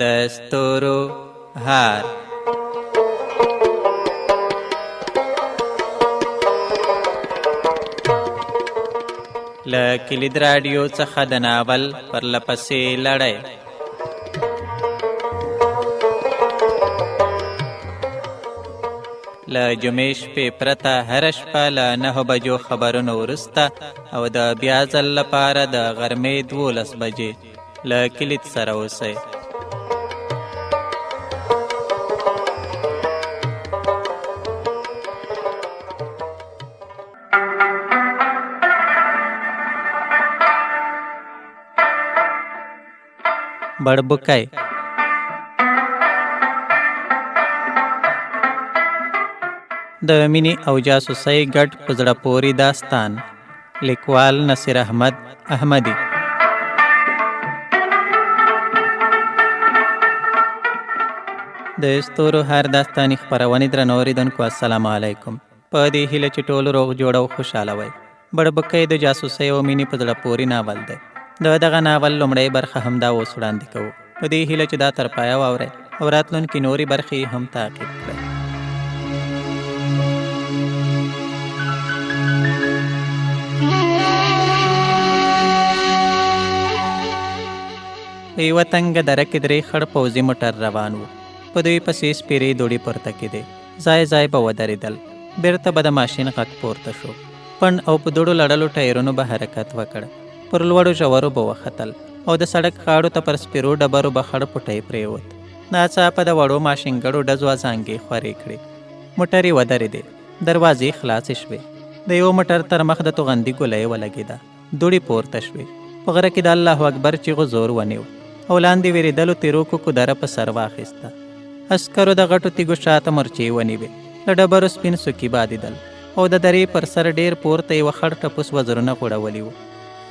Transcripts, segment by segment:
د ستورو هار. له کلید راډیو څخه د ناول پرلپسې لړۍ. له جمعې شپې پرته هره شپه له 9 بجو خبرونو وروسته او د بیا ځل لپاره د غرمې 12 بجې له کلید سره اوسئ. بړبوکی. د مینې او جاسوسۍ ګډ په زړه پورې داستان. لیکوال نصیر احمد احمدي. د ستورو هر داستاني خپرونې درنو اوریدونکو السلام علیکم. په دې هیله چې ټول روغ جوړ او خوشحاله وئ. بړبوکی د جاسوسۍ او مینې په زړه پورې ناول دی. د دغه ناول لومړی برخه همدا اوس وړاندې کوو، په دې هیله چې دا تر پایه واورئ او راتلونکي نورې برخې هم تعقیب کړئ. په یوه تنګه دره کې 3 خړ پوځي موټر روان وو. په دوی پسې سپېرې دوړې پورته کېدې. ځای ځای به ودرېدل. بیرته به د ماشین غږ پورته شو. پڼ او په دوړو لړلو ټایرونو به حرکت وکړ. پر لوړو ژورو به وختل او د سړک غاړو ته پر سپیرو ډبرو به خړ پټی پرېوت. ناڅاپه د وړو ماشینګړو ډزو ازانګې خورې کړې. موټر یې ودرېدې. دروازې خلاصې شوې. د یو موټر تر مخ د توغندي ګولۍ ولګېده. دوړې پورته شوې. په غره کې د الله اکبر چیغو زور ونیو او لاندې وېرېدلو تیرو کوکو دره په سر واخیسته. عسکرو د غټو تیږو شاته مرچې ونیوې. له ډبرو سپین سوکي بادېدل او د درې پر سر ډېر پورته یوه خړ ټپوس وزرونه غوړولي وو.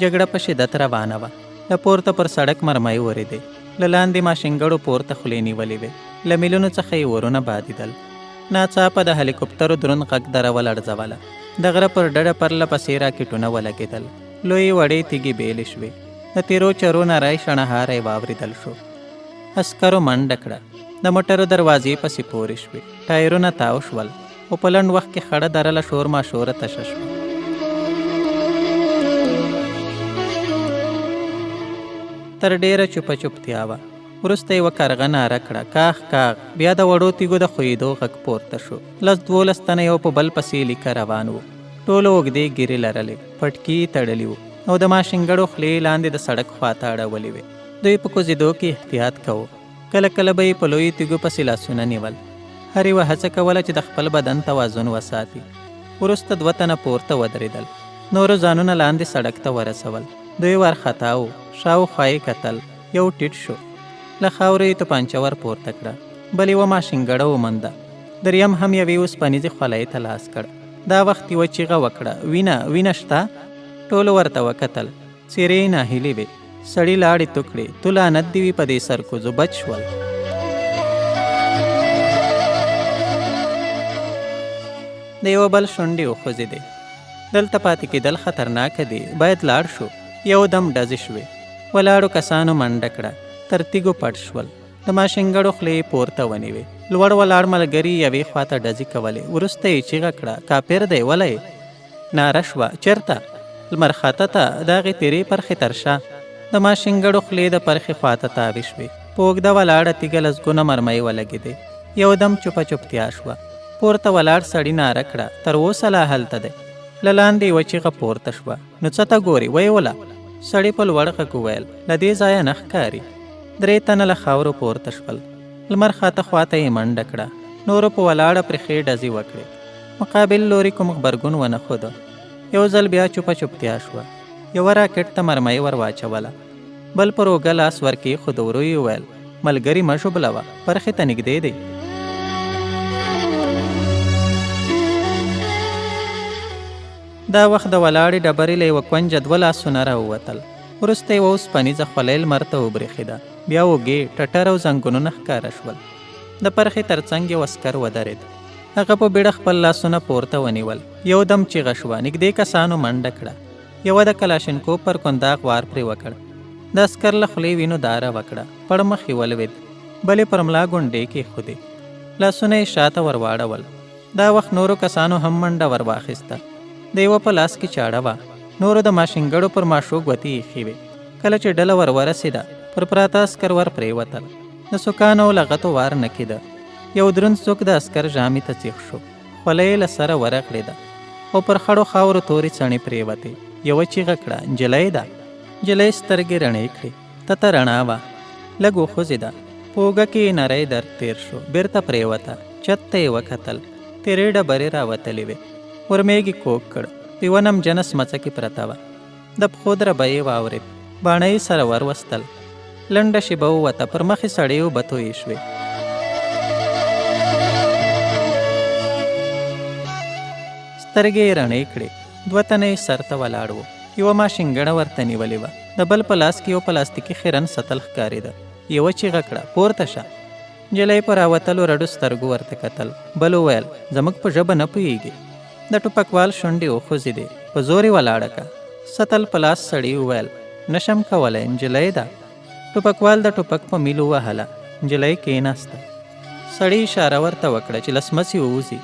جګړه په شدت روانه وه. له پورته پر سړک مرمۍ ورېدې. له لاندې ماشینګړو پورته خولې نیولې وې. له میلونو څخه یې ورونه بادېدل. ناڅاپه د هلیکوپټرو دروند غږ دره ولړزوله. د غره پر ډډه پرله پسې راکټونه ولګېدل. لویې وړې تیږې بېلې شوې. د تیرو چرو نری شڼهاری واورېدل شو. عسکرو منډه کړه. د موټرو دروازې پسې پورې شوې. ټایرونه تاو شول او په لنډ وخت کې خړه دره له شور ماشوره تشه شوه. تر ډېره چوپه چوپتیا وه. وروسته یوه کارغه ناره کړه، کاغ کاغ. بیا د وړو تیږو د ښویېدو غږ پورته شو. 10-12 تنه یو په بل پسې لیکه روان وو. ټولو اوږدې ږیرې لرلې، پټکي یې تړلي وو او د ماشینګړو خولې لاندې د سړک خواته اړولې وې. دوی په کوزېدو کې احتیاط کوو. کله کله به یې په لویو تیږو پسې لاسونه نیول. هر یوه هڅه کوله چې د خپل بدن توازن وساتي. وروسته 2 تنه پورته ودرېدل. نورو ځانونه لاندې سړک ته ورسول. دوی وارخطا وو. شاوخوا یې کتل. یو ټیټ شو. له خاورې یې توپانچه ور پورته کړه. بل یوه ماشینګړه ومنده. دریم هم یوې اوسپنیزې خولۍ ته لاس کړ. دا وخت یوه چیغه وکړه، وینه وینه شته؟ ټولو ورته وکتل. څېرې یې ناهیلې وې. سړي لاړې تو کړې. تو لعنت دې وي په دې سرکوزو، بچ شول. د یوه بل شونډې وخوځېدې. دلته پاتې کېدل خطرناکه دي، باید لاړ شو. یو دم ډزې شوې. ولاړو کسانو منډه کړه. تر تیږو پټ شول. د ماشینګړو خولې پورته ونیوې. لوړ ولاړ ملګري یوې خواته ډزې کولې. وروسته یې چیغه کړه، کافر دی ولی؟ ناره شوه، چېرته؟ لمر خاته ته، د هغې تیرې پرخې تر شا. د ماشینګړو خولې د پرخې خواته تاوې شوې. په اوږده ولاړه تیږه لسګونه مرمۍ ولګېدې. یو دم چوپه چوپتیا شوه. پورته ولاړ سړي ناره کړه، تر اوسه لا هلته دی. له لاندې یوه چیغه پورته شوه، نو څه ته ګورې؟ ویې وله. سړي په لوړ غږ وویل، له دې ځایه نه ښکاري. 3 تنه له خاورو پورته شول. لمر خاته خواته یې منډه کړه. نورو په ولاړه پرې ښې ډزې وکړې. مقابل لوري کوم غبرګون ونه ښوده. یو ځل بیا چوپه چوپتیا شوه. یوه راکټ ته مرمۍ ور واچوله. بل پر اوږه لاس ورکېښود. ورو یې وویل، ملګري مه ژوبلوه، پرخې ته نږدې دی. دا وخت د ولاړې ډبرې له یوه کونجه 2 لاسونه راووتل. وروسته یوه اوسپنیزه خولۍ لمر ته وبرېښېده. بیا اوږې، ټټر او زنګونونه ښکاره شول. د پرخې تر څنګ یو عسکر ودرېد. هغه په بیړه خپل لاسونه پورته ونیول. یو دم چیغه شوه. نږدې کسانو منډه کړه. یوه د کلاشینکوف پر کنداغ وار پرې وکړ. د عسکر له خولې وینو داره وکړه. پړ مخ یې ولوېد. بلې پر ملا ګونډې کېښودې. لاسونه یې شاته ور واړول. دا وخت نورو کسانو هم منډه ور واخیسته. د یوه په لاس کې چاړه وه. نورو د ماشینګړو پر ماشو ګوتې ایښې وې. کله چې ډله ور ورسېده پر پراته عسکر ور پرېوتل. د سوکانو لغتو وار نه کېده. یو دروند څوک د عسکر ژامې ته چیغ شو. خوله یې له سره ورغړېده او پر خړو خاورو تورې څڼې پرېوتې. یوه چیغه کړه نجلۍ ده. نجلۍ سترګې رڼې کړې. تته رڼا وه. لږ وخوځېده. په اوږه کې یې نری درد تېر شو. بېرته پرېوته. چت ته یې وکتل. تیرې ډبرې راوتلې وې. ورمېږ یې کوږ کړ. په یوه نمجنه سمڅه کې پرته وه. د پښو دربه یې واورېد. باڼه یې سره وروستل. لنډه شېبه ووته. پر مخ یې سړې اوبه تویې شوې. سترګې یې رڼې کړې. دوه تنه یې سر ته ولاړ وو. یوه ماشینګڼه ورته نیولې وه. د بل په لاس کې یو پلاستیکي خیرن سطل ښکارېده. یوه چیغه کړه پورته شه. نجلۍ په راوتلو رډو سترګو ورته کتل. بل وویل زموږ په ژبه نه پوهېږي. د ټوپکوال شونډې وخوځېدې. په زور یې ولاړه که. سطل په لاس سړي وویل نشم کولی نجلۍ ده. ټوپکوال د ټوپک په میل ووهله. نجلۍ کېناسته. سړي اشاره ورته وکړه چې له سمڅې ووځي.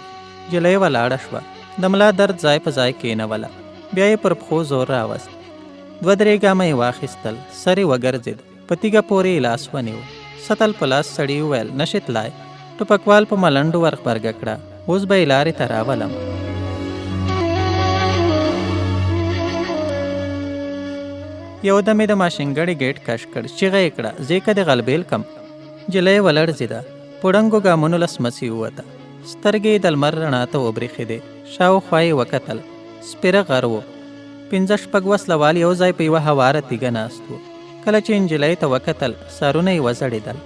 نجلۍ ولاړه شوه. د ملا درد ځای په ځای کېنوله. بیا یې پر پښو زور راوست. 2-3 ګامه یې واخیستل. سر یې وګرځېد. په تیږه پورې یې لاس ونیو. سطل په لاس سړي وویل نشې تلای. ټوپکوال په ملنډو ور غبرګه کړه. اوس به یې لارې ته راولم. یو دم یې د ماشینګړې ګېټ کش کړ. چیغه یې کړه زیکه دې غلبېل کم. نجلۍ ولړزېده. په ړنګو ګامونو له سمڅې ووته. سترګې یې د لمر رڼا ته وبرېښېدې. شاوخوا یې وکتل. سپېره غر و. 5-6 وسلوال یو ځای په یوه هواره تیږه ناست و. کله چې نجلۍ ته وکتل سرونه یې وځړېدل.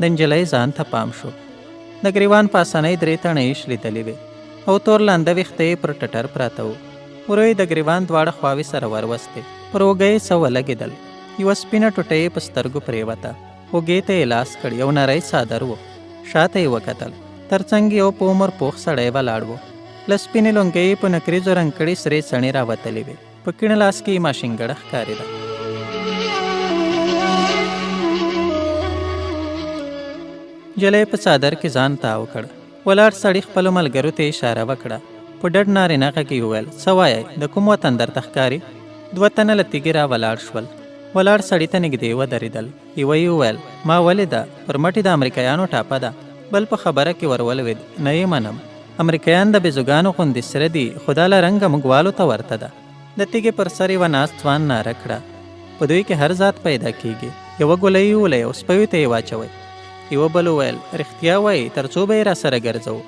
د نجلۍ ځان ته پام شو. د ګریوان په اسانۍ 3 تڼۍ یې شلېدلې وې او تور لانده ویښته یې پر ټټر پراته وو. ورو یې د ګریوان دواړه خواوې سره وروستې. پر اوږه یې څه ولګېدل. یوه سپینه ټوټه یې په سترګو پرېوته. اوږې ته یې لاس کړ. یو نری څادر و. شاته یې وکتل. تر څنګ یو په عمر پوخ سړی ولاړ و. له سپینې لونګۍ یې په نکریزو رنګ کړې سرې څڼې راوتلې وې. په کیڼ لاس کې یې ماشینګړه ښکارېده. نجلۍ په څادر کې ځان تاو کړ. ولاړ سړي خپلو ملګرو ته اشاره وکړه. په ډډ نارینه غږ کې وویل څه وایئ د کوم وطن درته ښکاري؟ 2 تنه له تیږې را ولاړ شول. ولاړ سړي ته نږدې ودرېدل. یوه یې وویل ما ولیده پر مټې د امریکایانو ټاپه ده. بل په خبره کې ور ولوېد نه یې منم. امریکایان د بېزوګانو غوندې سره دي خو دا له رنګه موږ والو ته ورته ده. د تیږې پر سر یوه ناست ځوان ناره کړه په دوی کې هر ذات پیدا کیږي. یوه ګولۍ وولئ او سپیو ته یې واچوئ. یوه بل وویل رښتیا وایي تر څو به یې را سره ګرځوو.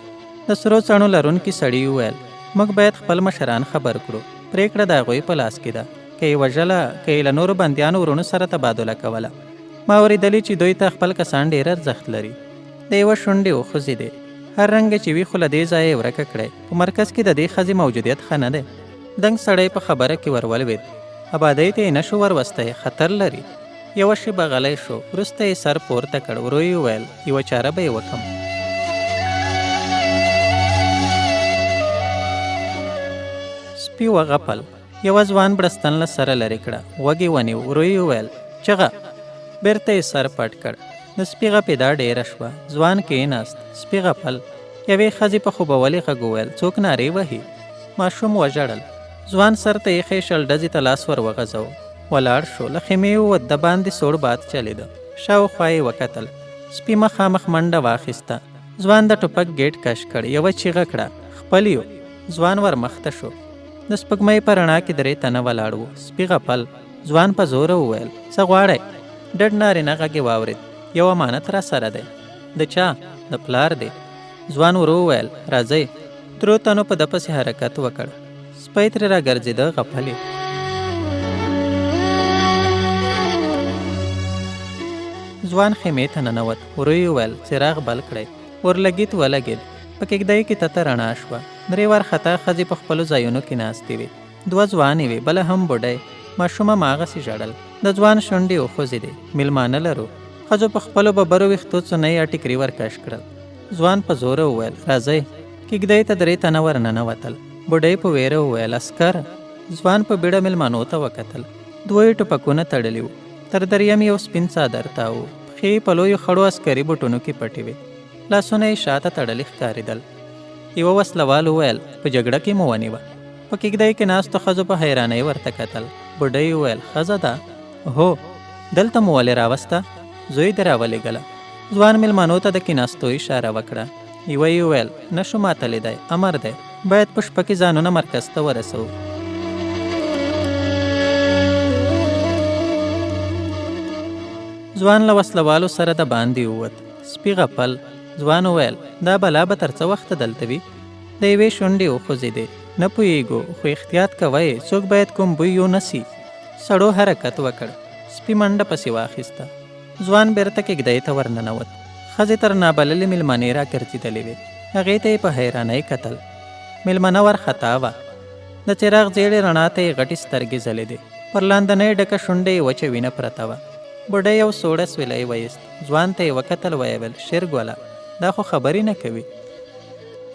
د سرو څڼو لرونکي سړي وویل موږ باید خپل مشران خبر کړو. پرېکړه د هغوی په لاس کې ده. که یې وژله که یې له نورو بندیانو ورونو سره تبادله کوله. ما اورېدلي چې دوی ته خپل کسان ډېر ارزښت لري. د یوه شونډې وخوځېدې. هر رنګه چې وي خو له دې ځایه یې ورکه کړی. په مرکز کې د دې ښځې موجودیت ښه نه دی. دنګ سړی په خبره کې ور ولوېد. ابادۍ ته یې نه شو وروستی خطر لري. یوه شېبه غلی شو. وروسته یې سر پورته کړ. ورو یې وویل یوه چاره به یې وکړم. سپي وغپل. یوه ځوان بړستن له سره لرې کړه. غوږ یې ونیو. ورو یې وویل چغه. بېرته یې سر پټ کړ. د سپي غپېدا ډېره شوه. ځوان کېناست. سپي غپل. یوې ښځې په خوبولي غږ وویل څوک نارې وهي؟ ماشوم وژړل. ځوان سر ته ایښی شل ډزې ته لاس ور وغځاوه. ولاړ شو. له خیمې ووت. د باندې سوړ باد چلېده. شاوخوا یې وکتل. سپي مخامخ منډه واخیسته. ځوان د ټوپک ګېټ کش کړ. یوه چیغه کړه خپل یو. ځوان ور مخته شو. د سپوږمۍ په رڼا کې 3 تنه ولاړ وو. سپي غپل. ځوان په زوره وویل څه غواړئ؟ ډډ نارینه غږ یې واورېد. یو امانت را سره دی. د چا؟ د پلار دی. ځوان ورو وویل راځئ. 3 تنو په ده پسې حرکت وکړ. سپی ترې راګرځېده غپل یې. ځوان خیمې ته ننوت. ورو یې وویل څراغ بل کړئ. اورلګیت ولګېد. په کېږدۍ کې تته رڼا شوه. 3 وارخطا ښځې په خپلو ځایونو کې ناستې وې. 2 ځوانې وې بله هم بوډۍ. ماشومه هماغسې ژړل. د ځوان شونډې وخوځېدې. میلمانه لرو. ښځو په خپلو ببرو ویښتو څونۍ یا ټیکري ورکش کړل. ځوان په زوره وویل راځئ. کېږدۍ ته 3 تنه ور ننوتل. بوډۍ په ویره وویل عسکر. ځوان په بیړه مېلمنو ته وکتل. 2 ټوپکونه تړلي وو. تر دریم یو سپین څادر تاو. پښې په لویو خړو عسکري بوټونو کې پټې وې. لاسونه یې شاته تړلي ښکارېدل. یوه وسلوال وویل په جګړه کې مو ونیوه. په کېږدۍ کې ناستو ښځو په حیرانۍ ورته کتل. بوډۍ وویل ښځه ده؟ هو. دلته مو ولې راوسته؟ زوی دې راولېږله. ځوان مېلمنو ته د کېناستو اشاره وکړه. یوه یې وویل نه شو ماتلی دی، امر دی، باید په شپه کې ځانونه مرکز ته ورسوو. ځوان له وسلوالو سره د باندې ووت. سپي غپل. ځوان وویل دا بلا به تر څه وخته دلته وي؟ د یوې شونډې وخوځېدې. نه پوهېږو خو احتیاط کوئ، څوک باید کوم بوی ونسي. سړو حرکت وکړ. سپي منډه پسې واخیسته. ځوان بیرته کېږدۍ ته ورننوت. ښځې تر نابللې مېلمنې راګرځېدلې وې. هغې ته یې په حیرانۍ کتل. مېلمنه ورخطا وه. د څراغ زیړې رڼا ته یې غټې سترګې ځلېدې. پر لاندنۍ ډکه شونډه یې وچه وینه پرته وه. بوډۍ یو سوړه سویلی ویست. ځوان ته یې وکتل، ویې ویل شېرګله دا خو خبرې نه کوي.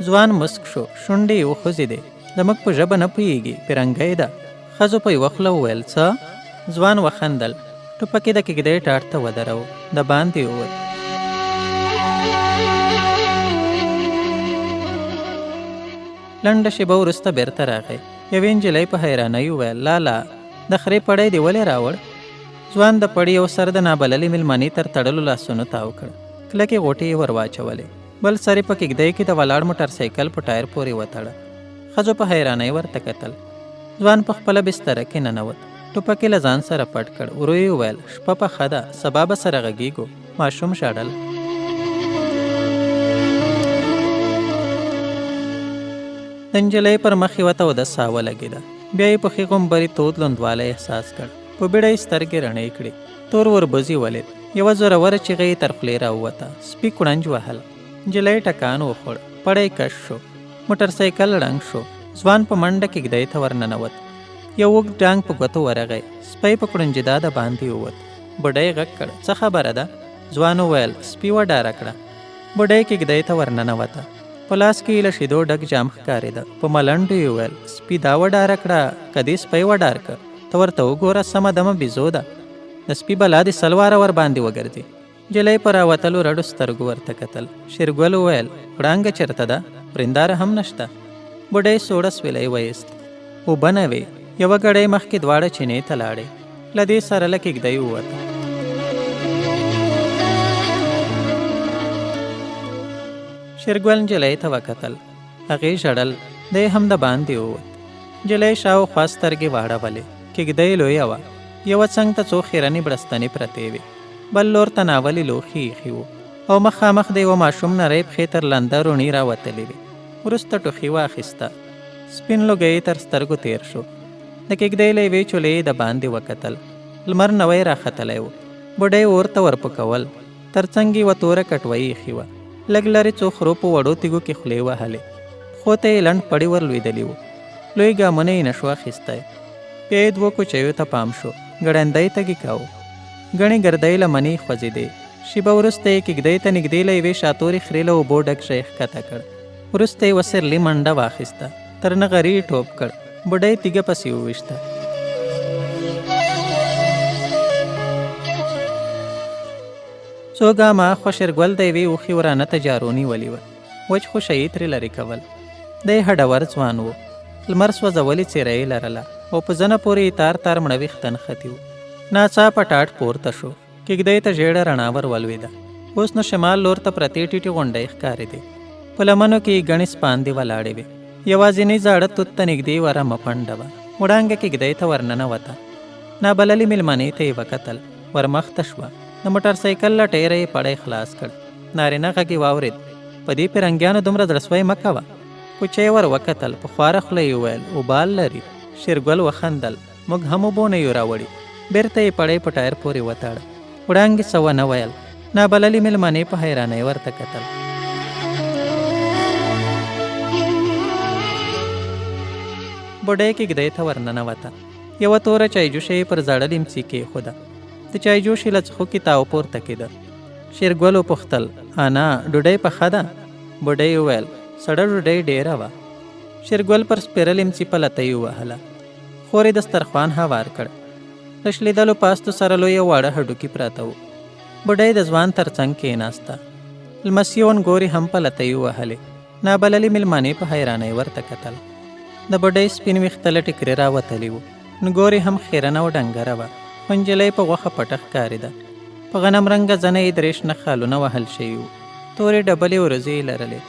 ځوان مسک شو. شونډې یې وخوځېدې. زموږ په ژبه نه پوهېږي، پیرنګۍ ده. ښځو په یوه خوله وویل څه؟ ځوان وخندل. ټوپک یې د کېږدۍ ټاټ ته ودرو. د باندې ووت. لنډه شېبه وروسته بیرته راغی. یوې نجلۍ په حیرانۍ وویل لالا د خرې پړی دې ولې راوړ؟ ځوان د پړي یو سر د نابللې مېلمنې تر تړلو لاسونو تاو کړ. کلکې غوټې یې ور واچولې. بل سر یې په کېږدۍ کې د ولاړ موټر سایکل په ټایر پورې وتړه. ښځو په حیرانۍ ورته کتل. ځوان په خپله بستره کې ننوت. ټوپک یې له ځان سره پټ کړ. ورو یې وویل شپه پخه ده، سبا به سره غږېږو. ماشوم ژړل. د نجلۍ پر مخ یوه توده ساه ولګېده. بیا یې پښې غومبري تود لوندوالی احساس کړ. په بیړه یې سترګې رڼې کړې. تور وربوزي ولید. یوه زوروره چیغه یې تر خولې راووته. سپي کړنج وهل. نجلۍ ټکان وخوړ. پړی کش شو. موټر سایکل ړنګ شو. ځوان په منډه کېږدۍ ته ورننوت. یو اوږد ډانګ په ګوتو ورغی. سپی په کړنجېدا د باندې ووت. بوډۍ غږ کړ څه خبره ده؟ ځوان وویل سپي وډاره کړه. بوډۍ کېږدۍ ته ورننوته. په لاس کې یې له شیدو ډک جام ښکارېده. په ملنډو یې وویل سپي دا وډاره کړه که دې سپی وډار کړ؟ ته ورته وګوره سمه دمه بیزو ده. د سپي بلا دې سل واره ور باندې وګرځي. نجلۍ په راوتلو رډو سترګو ورته کتل. شېرګل وویل وړانګه چېرته ده؟ ورېنداره هم نشته. بوډۍ سوړه سویلی ویست. اوبه نه وې. یوه ګړۍ مخکې دواړه چینې ته لاړې. له دې سره له کېږدۍ ووته. شېرګل نجلۍ ته وکتل. هغې ژړل. دی هم د باندې ووت. نجلۍ شاوخوا سترګې واړولې. کېږدۍ لویه وه. یوه څنګ ته څو خیرنې بړستنې پرتې وې. بل لور ته ناولې لوښي ایښي وو او مخامخ د یوه ماشوم نرۍ پښې تر لنده روڼي راوتلې وې. وروسته ټوخي واخیسته. سپین لوګی تر سترګو تیر شو. د کېږدۍ له یوې چولې د باندې وکتل. لمر نوی راختلی و. بوډۍ اور ته ورپکول. تر څنګ یې یوه توره کټوۍ ایښې وه. لږ لرې څو خرو په وړو تیږو کې خولې وهلې. پښو ته یې لنډ پړي ور لوېدلي وو. لوی ګامونه یې نشو اخیستی. بیا یې 2 کوچیو ته پام شو. ګړندی تګې کاوه. ګڼې ګردۍ له منې خوځېدې. شېبه وروسته یې کېږدۍ ته نږدې له یوې شاتورې خرې له اوبو ډک شی ښکته کړ. وروسته یې وسرلي منډه واخیسته. تر نغري یې ټوپ کړ. بوډۍ تیږه پسې وویشته. څو ګامه اخوا شېرګل د یوې اوښې ورانه ته جارو نیولې وه. وچ خوشیي ترې لرې کول. دی هډور ځوان و. لمر سوځولې څېره یې لرله او په زنه پورې یې تار تار مړه ویښته نښتي وو. ناڅاپه ټاټ پورته شو. کېږدۍ ته ژېړه رڼا ور ولوېده. اوس نو شمال لور ته پرتې ټیټې غونډۍ ښکارېدې. په لمنو کې یې ګڼې سپاندې ولاړې وې. یوازینۍ زاړه توت ته نږدې یوه رمه پنډه وه. وړانګه کېږدۍ ته ورننوته. نابللې مېلمنې ته یې وکتل. ورمخته شوه. د موټر سایکل له ټیره یې پړی خلاص کړ. نارینه غږ یې واورېد. په دې پیرنګیانو دومره زړهسوی مه کوه. کوچی ور وکتل. په خواره خوله یې وویل اوبال لري. شېرګل وخندل. موږ هم اوبو نه یو راوړي. بېرته یې پړی په ټایر پورې وتاړه. وړانګې څه ونه ویل. نابللې مېلمنې په حیرانۍ ورته کتل. بوډۍ کېږدۍ ته ورننوته. یوه توره چایجوشه یې پر زاړه لیمڅي کېښوده. د چایجوشې له څښو کې تاو پورته کېده. شېرګل وپوښتل انا ډوډۍ پخه ده؟ بوډۍ وویل سړه ډوډۍ ډېره وه. شېرګل پر سپېره لیمڅي په لتۍ ووهله. خور یې دسترخوان هوار کړ. رشلیدلو پاستو سره لویه واړه هډوکي پراته وو. بوډۍ د ځوان تر څنګ کېناسته. لمسۍ ونګورې هم په لتۍ ووهلې. نابللې مېلمانې په حیرانۍ ورته کتل. د بوډۍ سپین ویښته له ټیکرې راوتلي وو. نګورې هم خیرنه او ډنګره وه، خو نجلۍ په غوښه پټه ښکارېده. په غنم رنګه زنه یې درې شنه خالونه وهل شوي وو. تورې ډبلې ورځې یې لرلې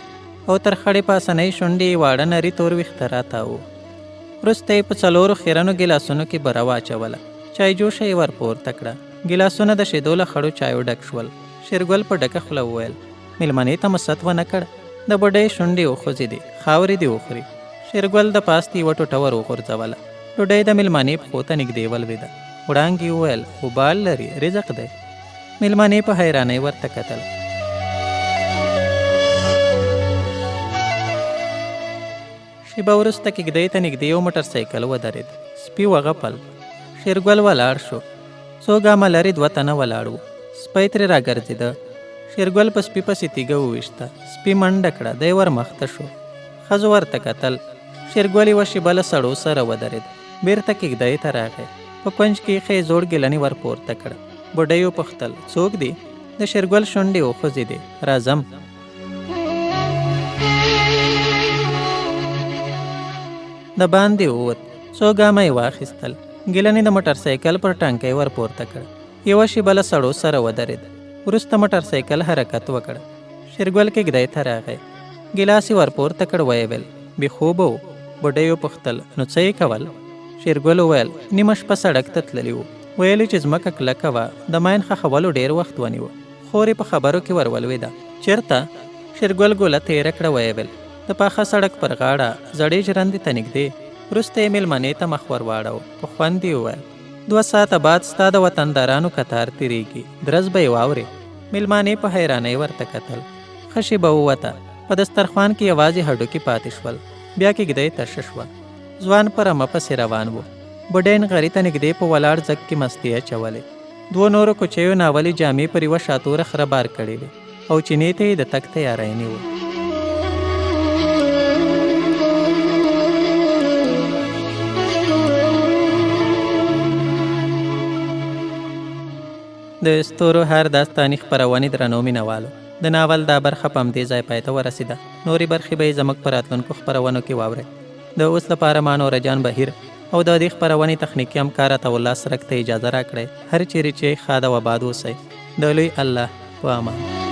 او تر خړې پاسنۍ شونډې یې واړه نري تور ویښته راتاوه. وروسته یې په څلورو خیرنو ګیلاسونو کې بره واچوله. چای جوشه یې ور پورته کړه. ګیلاسونه د شیدو له خړو چایو ډک شول. شېرګل په ډکه خوله وویل: مېلمنې ته مو ست ونه کړ؟ د بوډۍ شونډې وخوځېدې. خاورې دې وخوري. شېرګل د پاستې یوه ټوټه ور وغورځوله. ډوډۍ د مېلمنې پښو ته نږدې ولوېده. وړانګې وویل: وبال لري، رزق دی. مېلمنې په حیرانۍ ورته کتل. شېبه وروسته کېږدۍ ته نږدې یو موټر سایکل ودرېد. سپي وغپل. شېرګل ولاړ شو. څو ګامه لرې دوه تنه ولاړ وو. سپی ترې راګرځېده. شېرګل په سپي پسې تیږه وویشته. سپي منډه کړه. دی ور مخته شو. ښځو ورته کتل. شېرګل یوه شېبه له سړو سره ودرېد. بېرته کېږدۍ ته راغی. په کونج کې یې ښې زوړ ګیلني ور پورته کړه. بوډۍ وپوښتل: څوک دی؟ د شېرګل شونډې وخوځېدې. راځم. د باندې ووت. څو ګامه یې واخیستل. ګیلني د موټر سایکل پر ټانکۍ ور پورته کړ. یوه شېبه له سړو سره ودرېد. وروسته موټر سایکل حرکت وکړ. شېرګل کېږدۍ ته راغی. ګیلاس یې ور پورته کړ. ویې ویل: بې خوبه و. بوډۍ وپوښتل: نو څه یې کول؟ شېرګل وویل: نیمه شپه سړک ته تللي وو. ویل چې ځمکه کلکه وه. د ماین ښخولو ډېر وخت ونیوه. خور یې په خبرو کې ور ولوېده. چېرته؟ شېرګل ګوله تېره کړه. ویې ویل: د پاخه سړک پر غاړه زړې ژرندې ته نږدې. وروسته یې مېلمنې ته مخ ور واړاوه. په خوند یې وویل: 2 ساعته بعد ستا د وطندارانو کتار تېرېږي. درز به یې واورې. مېلمانې په حیرانۍ ورته کتل. ښه شېبه ووته. په دسترخوان کې یوازې هډوکي پاتې شول. بیا کېږدۍ تشه شوه. ځوان په رمه پسې روان و. بوډۍ نغري ته نږدې په ولاړ ځګ کې مستې اچولې. 2 نورو کوچیو ناولې جامې پر یوه شاتوره خره بار کړې وې او چینې ته یې د تګ تیاری نیوه. د ستورو هر داستاني خپرونې درنو مینوالو، د ناول دا برخه په همدې ځای پای ته ورسېده. نورې برخې به یې زموږ په راتلونکو خپرونو کې واورئ. د اوس لپاره ما نورجان بهیر او د دې خپرونې تخنیکي همکار عطاالله سرک ته اجازه راکړئ. هر چیرې چې ښاد او آباد اوسئ. د لوی الله په امان.